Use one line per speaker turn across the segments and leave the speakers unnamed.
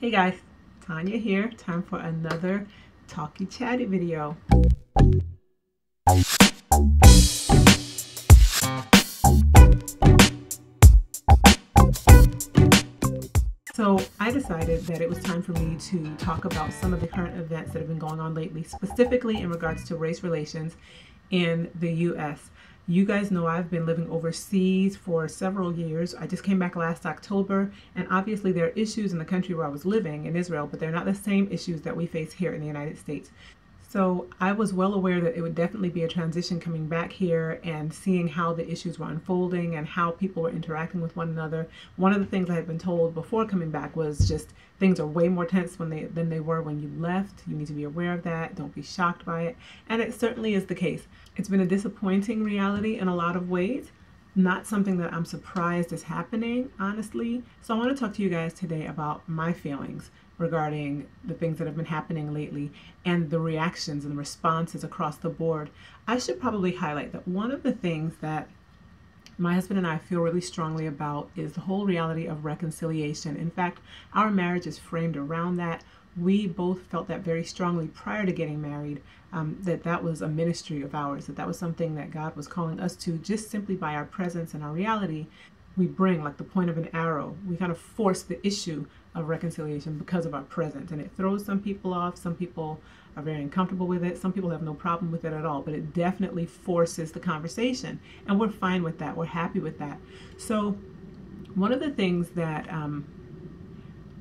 Hey guys, Tanya here. Time for another talky chatty video. So I decided that it was time for me to talk about some of the current events that have been going on lately, specifically in regards to race relations in the US. You guys know I've been living overseas for several years. I just came back last October, and obviously there are issues in the country where I was living in Israel, but they're not the same issues that we face here in the United States. So I was well aware that it would definitely be a transition coming back here and seeing how the issues were unfolding and how people were interacting with one another. One of the things I had been told before coming back was just things are way more tense than they were when you left. You need to be aware of that. Don't be shocked by it. And it certainly is the case. It's been a disappointing reality in a lot of ways. Not something that I'm surprised is happening, honestly. So I want to talk to you guys today about my feelings regarding the things that have been happening lately and the reactions and the responses across the board. I should probably highlight that one of the things that my husband and I feel really strongly about is the whole reality of reconciliation. In fact, our marriage is framed around that. We both felt that very strongly prior to getting married, that was a ministry of ours, that was something that God was calling us to, just simply by our presence and our reality. We bring, like the point of an arrow, we kind of force the issue of reconciliation because of our presence. And it throws some people off. Some people are very uncomfortable with it. Some people have no problem with it at all, but it definitely forces the conversation. And we're fine with that. We're happy with that. So one of the things that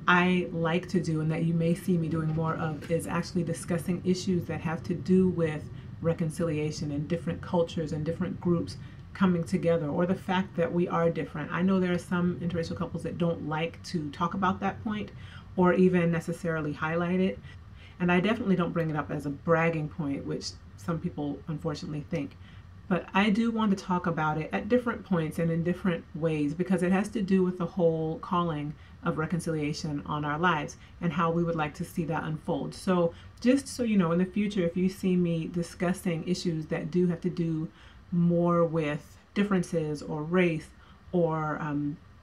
I like to do, and that you may see me doing more of, is actually discussing issues that have to do with reconciliation in different cultures and different groups coming together, or the fact that we are different. I know there are some interracial couples that don't like to talk about that point or even necessarily highlight it. And I definitely don't bring it up as a bragging point, which some people unfortunately think. But I do want to talk about it at different points and in different ways, because it has to do with the whole calling of reconciliation on our lives and how we would like to see that unfold. So just so you know, in the future, if you see me discussing issues that do have to do more with differences or race or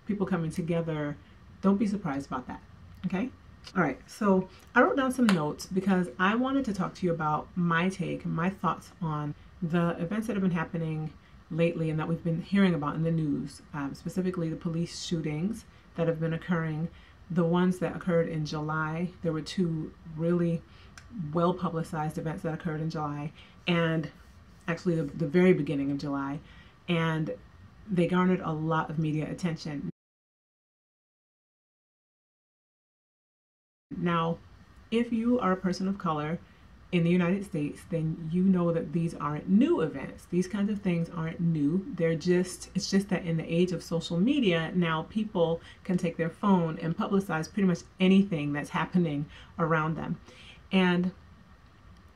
people coming together, don't be surprised about that. Okay? All right, so I wrote down some notes because I wanted to talk to you about my take and my thoughts on the events that have been happening lately and that we've been hearing about in the news, specifically the police shootings that have been occurring, the ones that occurred in July. There were two really well publicized events that occurred in July, and actually the very beginning of July, and they garnered a lot of media attention. Now, if you are a person of color in the United States, then you know that these aren't new events. These kinds of things aren't new. It's just that in the age of social media, now people can take their phone and publicize pretty much anything that's happening around them. And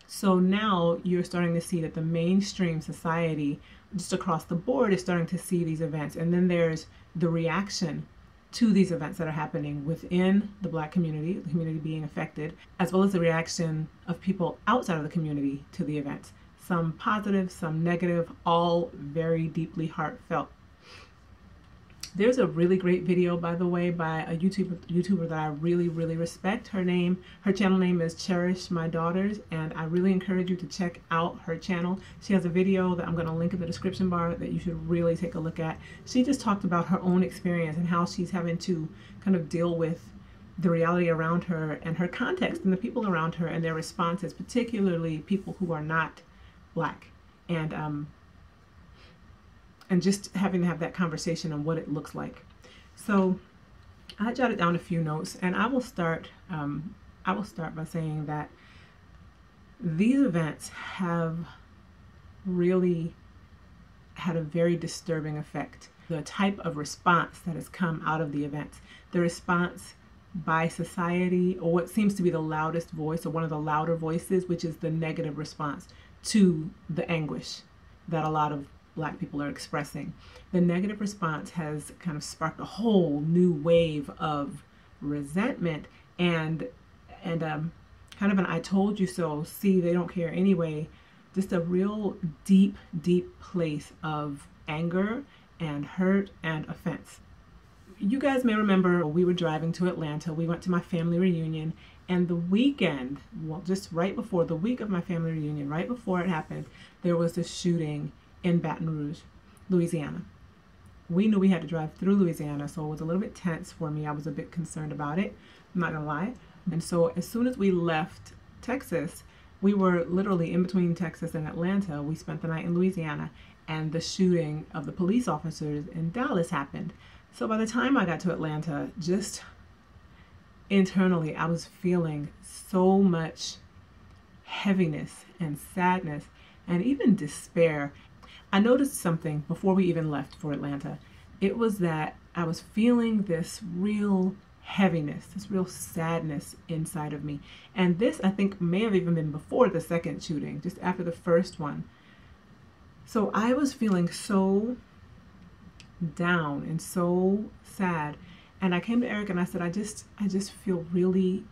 so now you're starting to see that the mainstream society, just across the board, is starting to see these events. And then there's the reaction to these events that are happening within the Black community, the community being affected, as well as the reaction of people outside of the community to the events. Some positive, some negative, all very deeply heartfelt. There's a really great video, by the way, by a YouTuber that I really, really respect. Her channel name is Cherish My Daughters, and I really encourage you to check out her channel. She has a video that I'm going to link in the description bar that you should really take a look at. She just talked about her own experience and how she's having to kind of deal with the reality around her and her context and the people around her and their responses, particularly people who are not Black. And just having to have that conversation on what it looks like. So I jotted down a few notes, and I will start by saying that these events have really had a very disturbing effect. The type of response that has come out of the events, the response by society, or what seems to be the loudest voice, or one of the louder voices, which is the negative response to the anguish that a lot of Black people are expressing. The negative response has kind of sparked a whole new wave of resentment and kind of an "I told you so," see, they don't care anyway. Just a real deep place of anger and hurt and offense. you guys may remember we were driving to Atlanta. We went to my family reunion, and the weekend, well, just right before the week of my family reunion, right before it happened, there was this shooting in Baton Rouge, Louisiana. We knew we had to drive through Louisiana, so it was a little bit tense for me. I was a bit concerned about it, I'm not gonna lie. And so as soon as we left Texas, we were literally in between Texas and Atlanta. We spent the night in Louisiana, and the shooting of the police officers in Dallas happened. So by the time I got to Atlanta, just internally, I was feeling so much heaviness and sadness and even despair. I noticed something before we even left for Atlanta. It was that I was feeling this real heaviness, this real sadness inside of me. And this, I think, may have even been before the second shooting, just after the first one. So I was feeling so down and so sad, and I came to Eric and I said, I just feel really,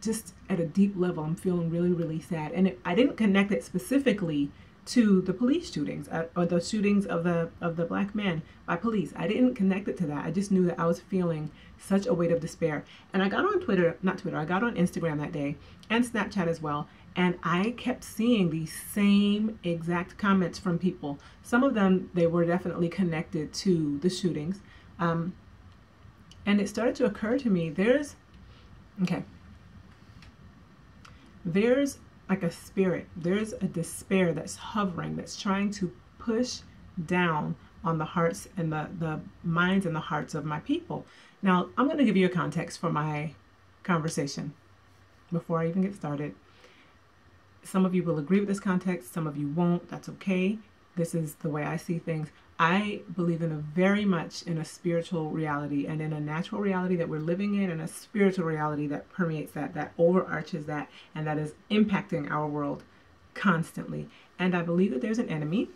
just at a deep level, I'm feeling really, really sad. And I didn't connect it specifically to the police shootings or the shootings of the black men by police. I didn't connect it to that. I just knew that I was feeling such a weight of despair. And I got on I got on Instagram that day and Snapchat as well. And I kept seeing these same exact comments from people. Some of them, they were definitely connected to the shootings. And it started to occur to me, there's like a spirit, there's a despair that's hovering, that's trying to push down on the hearts and the minds and the hearts of my people. Now, I'm going to give you a context for my conversation before I even get started. Some of you will agree with this context, some of you won't. That's okay. This is the way I see things. I believe very much in a spiritual reality and in a natural reality that we're living in, and a spiritual reality that permeates that overarches that, and that is impacting our world constantly. And I believe that there's an enemy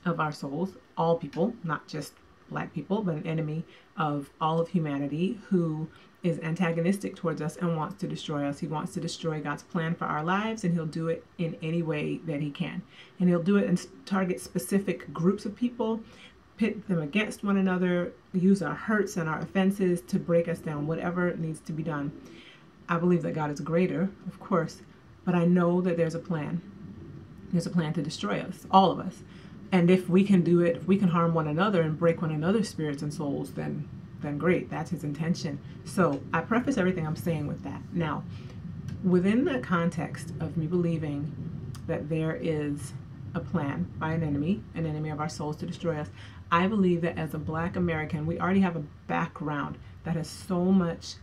of our souls, all people, not just black people, but an enemy of all of humanity who is antagonistic towards us and wants to destroy us. He wants to destroy God's plan for our lives, and he'll do it in any way that he can. And he'll do it and target specific groups of people, pit them against one another, use our hurts and our offenses to break us down, whatever needs to be done. I believe that God is greater, of course, but I know that there's a plan. There's a plan to destroy us, all of us. And if we can do it, if we can harm one another and break one another's spirits and souls, then great, that's his intention. So I preface everything I'm saying with that. Now, within the context of me believing that there is a plan by an enemy of our souls to destroy us, I believe that as a black American, we already have a background that has so much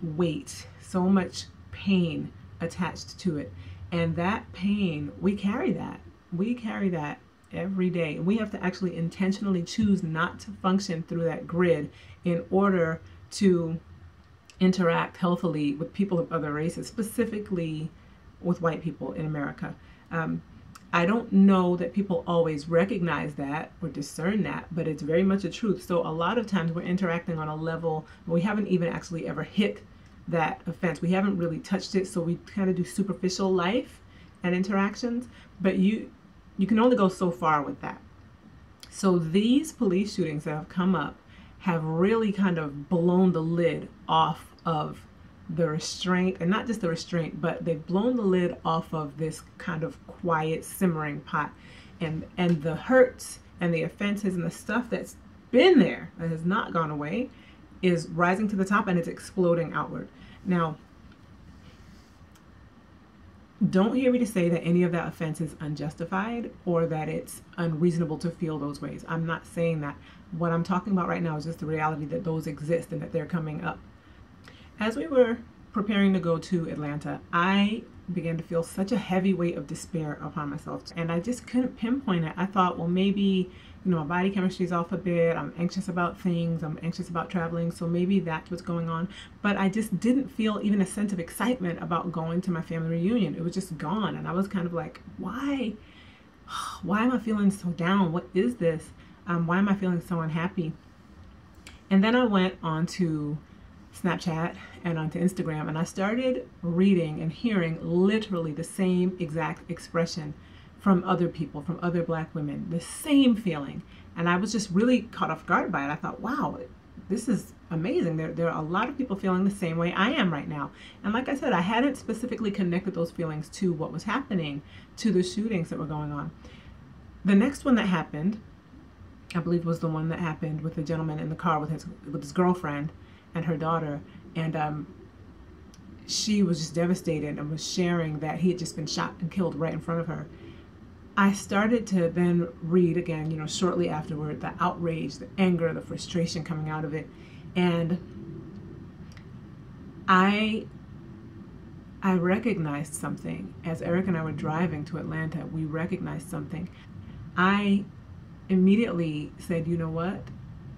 weight, so much pain attached to it. And that pain, we carry that. We carry that every day. We have to actually intentionally choose not to function through that grid in order to interact healthily with people of other races, specifically with white people in America. I don't know that people always recognize that or discern that, but it's very much a truth. So a lot of times we're interacting on a level we haven't even actually ever hit that offense. We haven't really touched it, so we kind of do superficial life and interactions, but you can only go so far with that. So these police shootings that have come up have really kind of blown the lid off of the restraint, and not just the restraint, but they've blown the lid off of this kind of quiet, simmering pot. And the hurts and the offenses and the stuff that's been there, that has not gone away, is rising to the top, and it's exploding outward. Now, don't hear me to say that any of that offense is unjustified or that it's unreasonable to feel those ways. I'm not saying that. What I'm talking about right now is just the reality that those exist and that they're coming up. As we were preparing to go to Atlanta, I began to feel such a heavy weight of despair upon myself, and I just couldn't pinpoint it. I thought, well, maybe, my body chemistry is off a bit. I'm anxious about things. I'm anxious about traveling. So maybe that's what's going on. But I just didn't feel even a sense of excitement about going to my family reunion. It was just gone. And I was kind of like, why? Why am I feeling so down? What is this? Why am I feeling so unhappy? And then I went on to Snapchat and onto Instagram, and I started reading and hearing literally the same exact expression from other people, from other black women, the same feeling. And I was just really caught off guard by it. I thought, wow, this is amazing. There are a lot of people feeling the same way I am right now. And like I said, I hadn't specifically connected those feelings to what was happening, to the shootings that were going on. The next one that happened, I believe, was the one that happened with the gentleman in the car with his girlfriend and her daughter. And she was just devastated and was sharing that he had just been shot and killed right in front of her. I started to then read again, shortly afterward, the outrage, the anger, the frustration coming out of it. And I recognized something. As Eric and I were driving to Atlanta, we recognized something. I immediately said, you know what?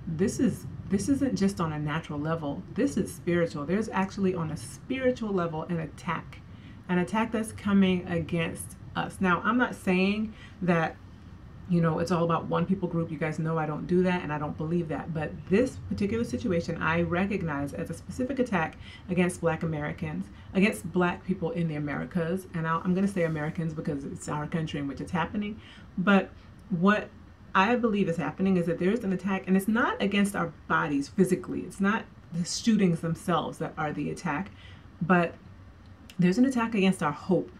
This isn't just on a natural level. This is spiritual. There's actually on a spiritual level an attack that's coming against us. Now, I'm not saying that, it's all about one people group. You guys know I don't do that and I don't believe that. But this particular situation I recognize as a specific attack against Black Americans, against Black people in the Americas. And I'm going to say Americans because it's our country in which it's happening. But what I believe is happening is that there's an attack, and it's not against our bodies physically. It's not the shootings themselves that are the attack, but there's an attack against our hope,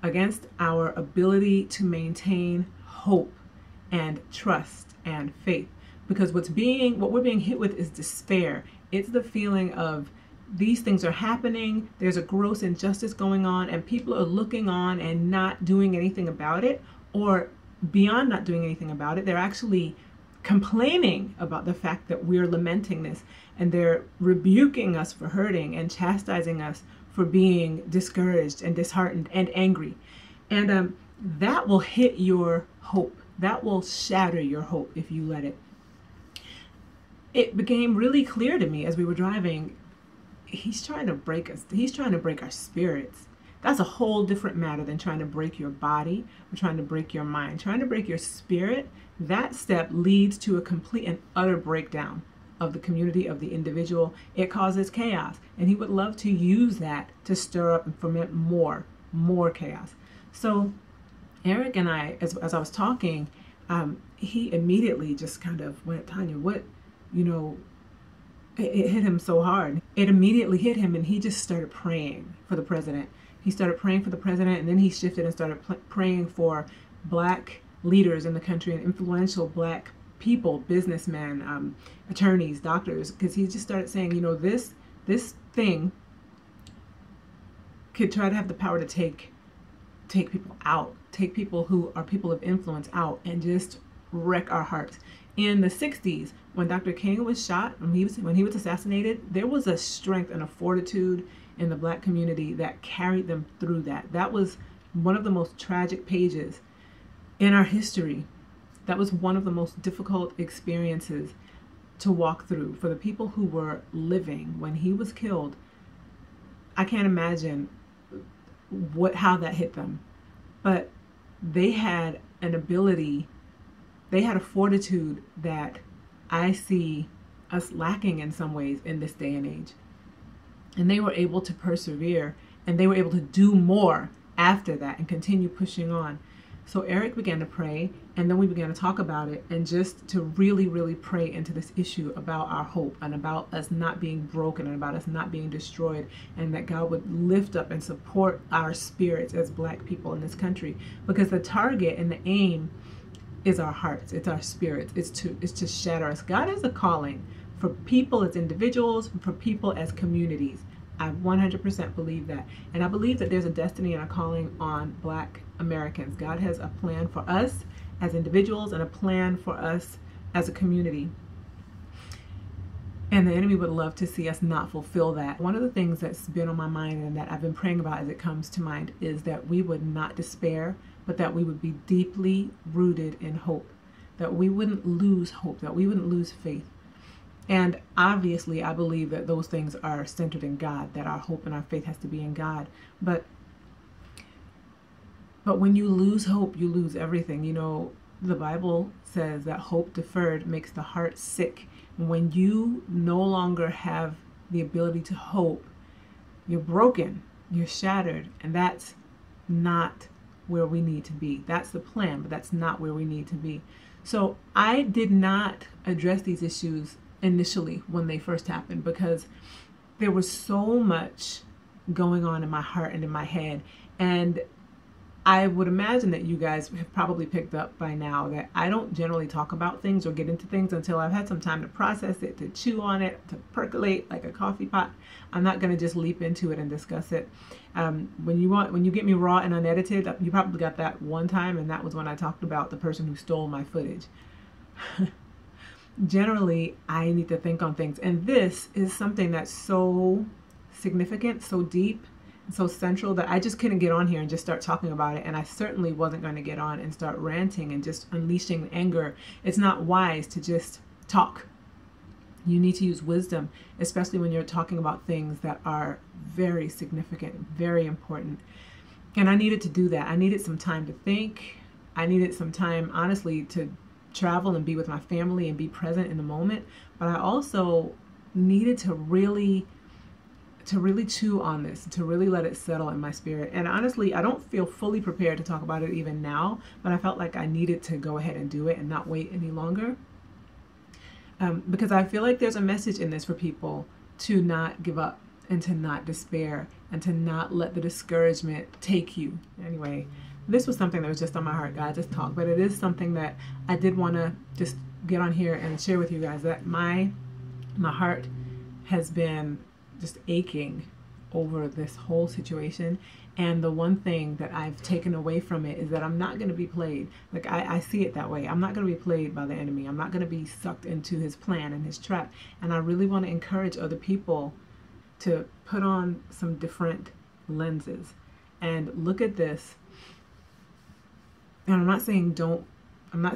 against our ability to maintain hope and trust and faith. Because what we're being hit with is despair. It's the feeling of these things are happening, there's a gross injustice going on, and people are looking on and not doing anything about it, or beyond not doing anything about it, they're actually complaining about the fact that we're lamenting this, and they're rebuking us for hurting and chastising us for being discouraged and disheartened and angry. And that will hit your hope. That will shatter your hope if you let it. It became really clear to me as we were driving, he's trying to break us. He's trying to break our spirits. That's a whole different matter than trying to break your body or trying to break your mind. Trying to break your spirit, that step leads to a complete and utter breakdown of the community, of the individual. It causes chaos. And he would love to use that to stir up and foment more chaos. So Eric and I, as I was talking, he immediately just kind of went, Tanya, what, it hit him so hard. It immediately hit him, and he just started praying for the president. He started praying for the president, and then he shifted and started praying for Black leaders in the country and influential Black people, businessmen, attorneys, doctors, because he just started saying, this thing could try to have the power to take people out, take people who are people of influence out, and just wreck our hearts. In the 60s, when Dr. King was shot, when he was assassinated, there was a strength and a fortitude in the Black community that carried them through that. That was one of the most tragic pages in our history. That was one of the most difficult experiences to walk through for the people who were living when he was killed. I can't imagine how that hit them, but they had an ability, they had a fortitude that I see us lacking in some ways in this day and age. And they were able to persevere, and they were able to do more after that and continue pushing on. So Eric began to pray, and then we began to talk about it, and just to really, really pray into this issue about our hope and about us not being broken and about us not being destroyed, and that God would lift up and support our spirits as Black people in this country. Because the target and the aim is our hearts, it's our spirits, it's to shatter us. God has a calling for people as individuals, for people as communities. I 100% believe that. And I believe that there's a destiny and a calling on Black Americans. God has a plan for us as individuals and a plan for us as a community. And the enemy would love to see us not fulfill that. One of the things that's been on my mind and that I've been praying about as it comes to mind is that we would not despair, but that we would be deeply rooted in hope, that we wouldn't lose hope, that we wouldn't lose faith. And obviously, I believe that those things are centered in God, that our hope and our faith has to be in God. But when you lose hope, you lose everything. The Bible says that hope deferred makes the heart sick. When you no longer have the ability to hope, you're broken, you're shattered, and that's not where we need to be. That's the plan, but that's not where we need to be. So I did not address these issues initially when they first happened, because there was so much going on in my heart and in my head. And I would imagine that you guys have probably picked up by now that I don't generally talk about things or get into things until I've had some time to process it, to chew on it, to percolate like a coffee pot. I'm not going to just leap into it and discuss it. When you get me raw and unedited, you probably got that one time, and that was when I talked about the person who stole my footage. Generally, I need to think on things, and this is something that's so significant, so deep, so central, that I just couldn't get on here and just start talking about it. And I certainly wasn't going to get on and start ranting and just unleashing anger. It's not wise to just talk. You need to use wisdom, especially when you're talking about things that are very significant, very important. And I needed to do that. I needed some time to think. I needed some time, honestly, to travel and be with my family and be present in the moment. But I also needed to really chew on this, to really let it settle in my spirit. And honestly, I don't feel fully prepared to talk about it even now, but I felt like I needed to go ahead and do it and not wait any longer. Because I feel like there's a message in this for people to not give up and to not despair and to not let the discouragement take you. Anyway, this was something that was just on my heart, guys, just talk. But it is something that I did want to just get on here and share with you guys, that my heart has been just aching over this whole situation. And the one thing that I've taken away from it is that I'm not going to be played. Like, I see it that way. I'm not going to be played by the enemy. I'm not going to be sucked into his plan and his trap. And I really want to encourage other people to put on some different lenses and look at this. And I'm not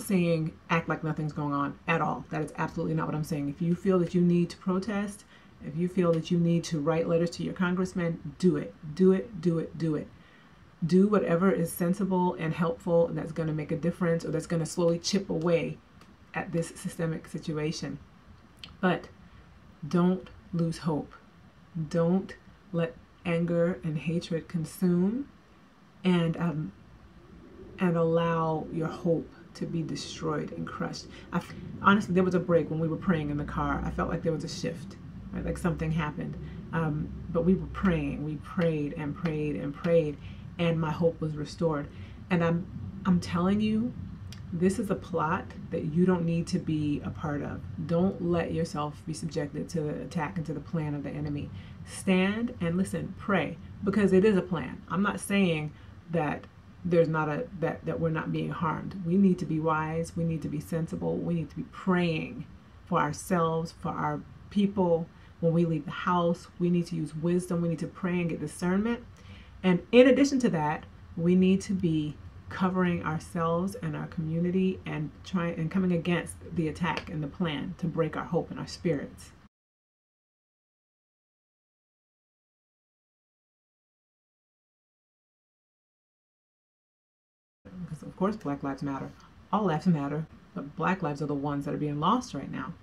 saying act like nothing's going on at all. That is absolutely not what I'm saying. If you feel that you need to protest, if you feel that you need to write letters to your congressman, do it. Do it, do it, do it. Do whatever is sensible and helpful and that's going to make a difference, or that's going to slowly chip away at this systemic situation. But don't lose hope. Don't let anger and hatred consume and allow your hope to be destroyed and crushed. Honestly, there was a break when we were praying in the car. I felt like there was a shift. Right? Like something happened. But we were praying. We prayed and prayed and prayed, and my hope was restored. And I'm telling you, this is a plot that you don't need to be a part of. Don't let yourself be subjected to the attack and to the plan of the enemy. Stand and listen, pray, because it is a plan. I'm not saying that there's not that we're not being harmed. We need to be wise. We need to be sensible. We need to be praying for ourselves, for our people. When we leave the house, we need to use wisdom. We need to pray and get discernment. And in addition to that, we need to be covering ourselves and our community and coming against the attack and the plan to break our hope and our spirits. Because of course Black Lives Matter. All lives matter, but Black lives are the ones that are being lost right now.